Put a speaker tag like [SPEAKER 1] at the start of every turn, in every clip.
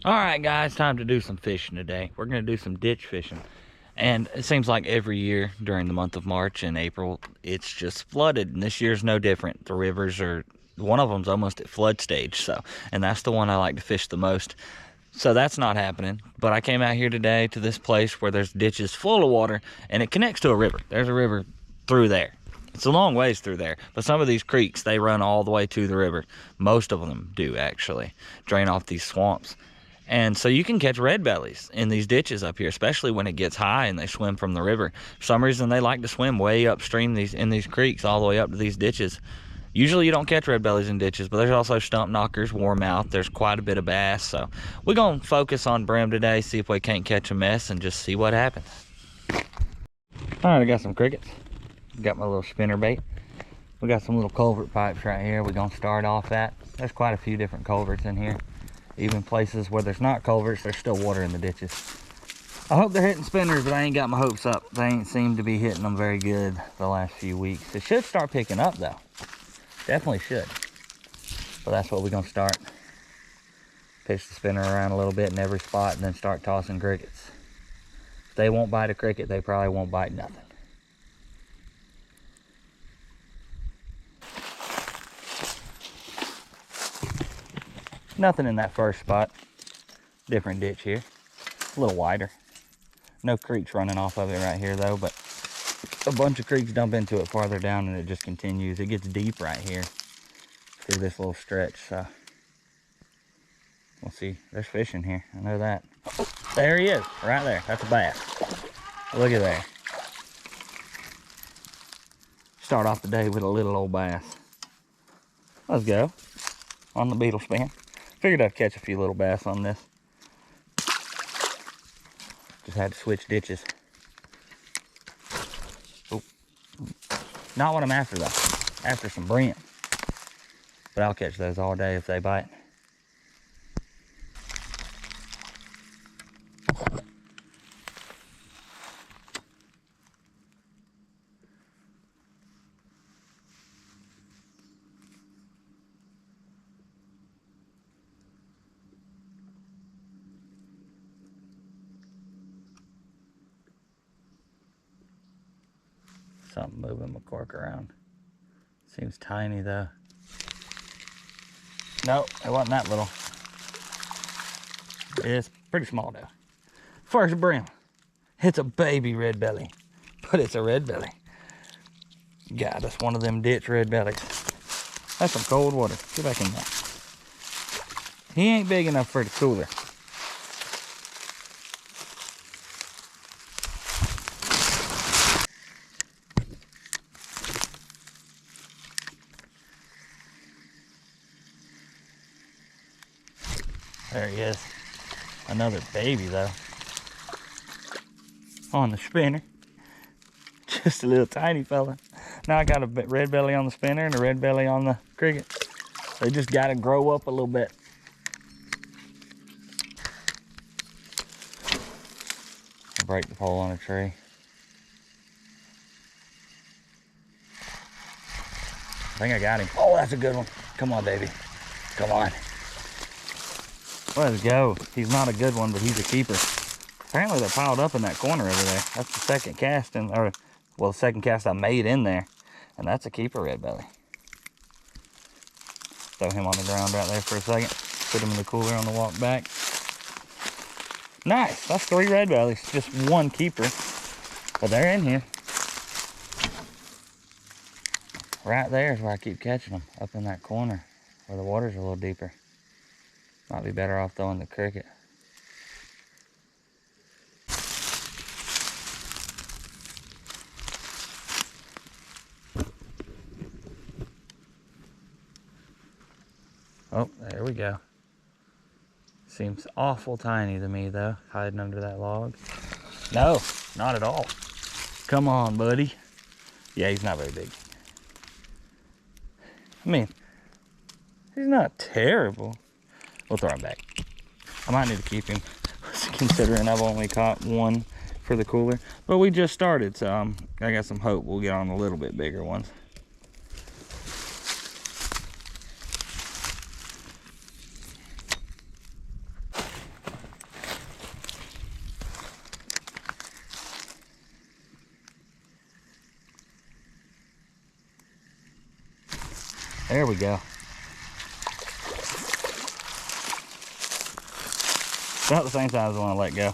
[SPEAKER 1] All right, guys, time to do some fishing today. We're going to do some ditch fishing. And it seems like every year during the month of March and April, it's just flooded. And this year's no different. The rivers are, one of them's almost at flood stage. And that's the one I like to fish the most. So that's not happening. But I came out here today to this place where there's ditches full of water and it connects to a river. There's a river through there. It's a long ways through there, but some of these creeks, they run all the way to the river. Most of them do, actually, drain off these swamps. And so you can catch red bellies in these ditches up here, especially when it gets high and they swim from the river. For some reason, they like to swim way upstream in these creeks all the way up to these ditches. Usually you don't catch red bellies in ditches, but there's also stump knockers, warmouth. There's quite a bit of bass. So we're going to focus on brim today, see if we can't catch a mess and just see what happens. All right, I got some crickets. Got my little spinner bait. We got some little culvert pipes right here. We're going to start off that. There's quite a few different culverts in here. Even places where there's not culverts, there's still water in the ditches. I hope they're hitting spinners, but I ain't got my hopes up. They ain't seemed to be hitting them very good the last few weeks. It should start picking up though. Definitely should. But that's what we're gonna start. Pitch the spinner around a little bit in every spot and then start tossing crickets. If they won't bite a cricket, they probably won't bite nothing. Nothing in that first spot. Different ditch here. A little wider. No creeks running off of it right here though, but a bunch of creeks dump into it farther down and it just continues. It gets deep right here through this little stretch. So we'll see. There's fish in here. I know that. Oh, there he is. Right there. That's a bass. Look at there. Start off the day with a little old bass. Let's go. On the beetle spin. Figured I'd catch a few little bass on this. Just had to switch ditches. Oh, not what I'm after though. After some brim. But I'll catch those all day if they bite. Something moving my cork around. Seems tiny though. No, it wasn't that little. It's pretty small though. First brim. It's a baby red belly, but it's a red belly. God, that's one of them ditch red bellies. That's some cold water. Get back in there. He ain't big enough for the cooler. There he is. Another baby though. On the spinner. Just a little tiny fella. Now I got a red belly on the spinner and a red belly on the cricket. They just gotta grow up a little bit. I'll break the pole on a tree. I think I got him. Oh, that's a good one. Come on, baby. Come on. Let's go. He's not a good one, but he's a keeper. Apparently they're piled up in that corner over there. That's the second cast, the second cast I made in there. And that's a keeper red belly. Throw him on the ground right there for a second. Put him in the cooler on the walk back. Nice. That's 3 red bellies. Just 1 keeper. But they're in here. Right there is where I keep catching them. Up in that corner where the water's a little deeper. Might be better off throwing the cricket. Oh, there we go. Seems awful tiny to me though, hiding under that log. No, not at all. Come on, buddy. Yeah, he's not very big. I mean, he's not terrible. We'll throw him back. I might need to keep him, considering I've only caught 1 for the cooler. But we just started, so I got some hope we'll get on a little bit bigger ones. There we go. About the same size as the one I let go.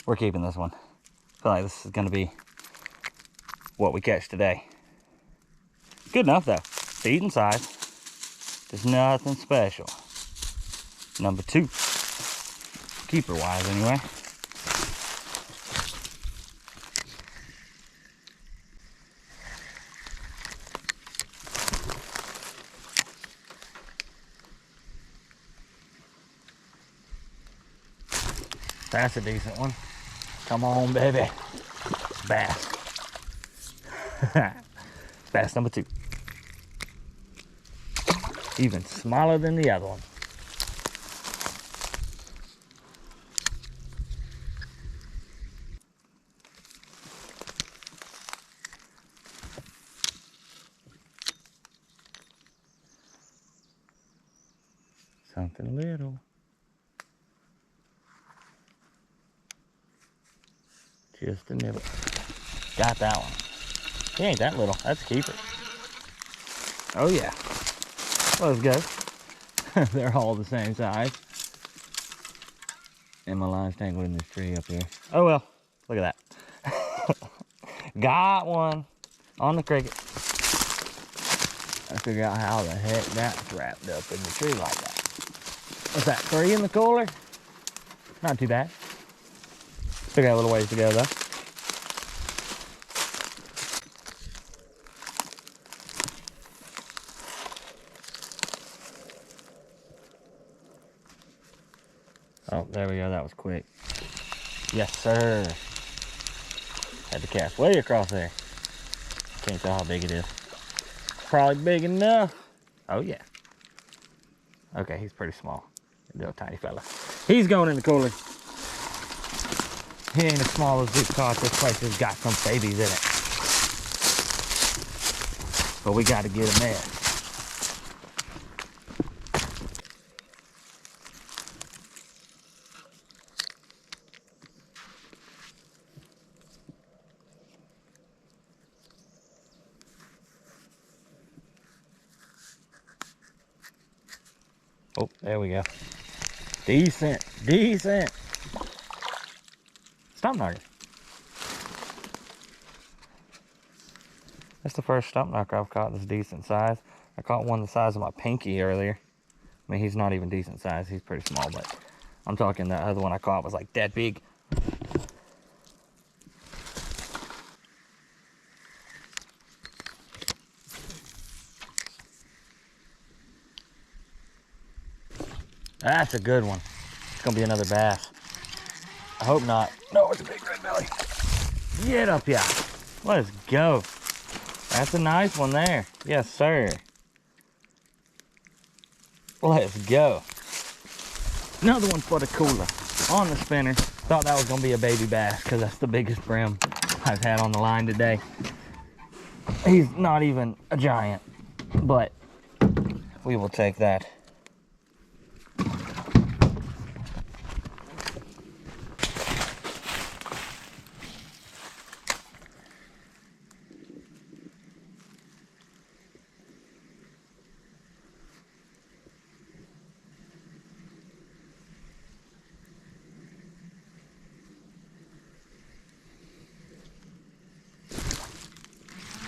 [SPEAKER 1] We're keeping this one. I feel like this is gonna be what we catch today. Good enough though. Eating size. There's nothing special. Number 2. Keeper wise anyway. That's a decent one. Come on, baby. Bass. Bass number 2. Even smaller than the other one. Something little. Just a nibble. Got that one. He ain't that little. That's a keeper. Oh yeah. Let's go. They're all the same size. And my line's tangled in this tree up here. Oh well. Look at that. Got one on the cricket. I figure out how the heck that's wrapped up in the tree like that. What's that? 3 in the cooler? Not too bad. Still got a little ways to go though. Oh, there we go. That was quick. Yes, sir. Had to cast way across there. Can't tell how big it is. Probably big enough. Oh, yeah. Okay, he's pretty small. Little tiny fella. He's going in the cooler. He ain't as small as this caught. This place has got some babies in it. But we got to get him there. Oh, there we go. Decent, decent. Stump knocker. That's the first stump knocker I've caught that's decent size. I caught one the size of my pinky earlier. I mean, he's not even decent size. He's pretty small, but I'm talking that other one I caught was like that big. That's a good one. It's gonna be another bass. I hope not. No, it's a big red belly. Get up here. Let's go. That's a nice one there. Yes, sir. Let's go. Another one for the cooler. On the spinner. Thought that was gonna be a baby bass because that's the biggest brim I've had on the line today. He's not even a giant, but we will take that.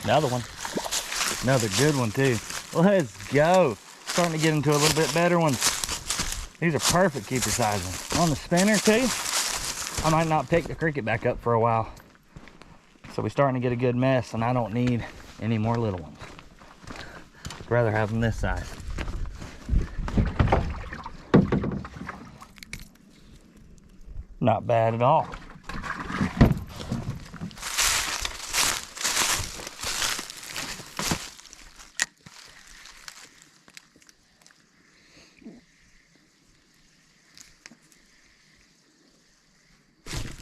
[SPEAKER 1] Another one. Another good one too. Let's go. Starting to get into a little bit better ones. These are perfect keeper sizing. On the spinner too. I might not pick the cricket back up for a while. So we're starting to get a good mess and I don't need any more little ones. I'd rather have them this size. Not bad at all.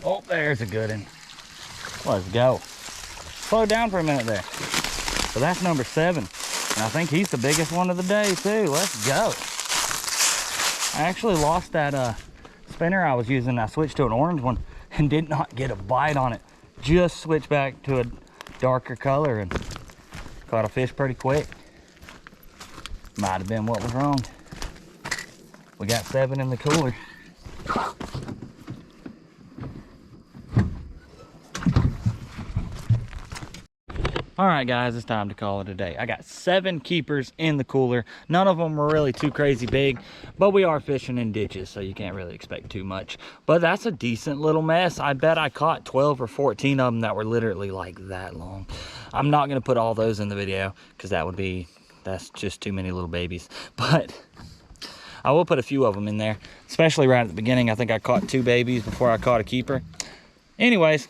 [SPEAKER 1] Oh, there's a good one. Let's go. Slow down for a minute there. So that's number 7. And I think he's the biggest one of the day too. Let's go. I actually lost that spinner I was using. I switched to an orange one and did not get a bite on it. Just switched back to a darker color and caught a fish pretty quick. Might have been what was wrong. We got 7 in the cooler. All right, guys, it's time to call it a day. I got 7 keepers in the cooler. None of them were really too crazy big, but we are fishing in ditches, so you can't really expect too much. But that's a decent little mess. I bet I caught 12 or 14 of them that were literally like that long. I'm not gonna put all those in the video because that's just too many little babies. But I will put a few of them in there, especially right at the beginning. I think I caught 2 babies before I caught a keeper. Anyways,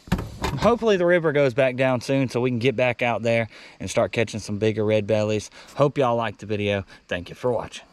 [SPEAKER 1] hopefully the river goes back down soon so we can get back out there and start catching some bigger red bellies. Hope y'all liked the video. Thank you for watching.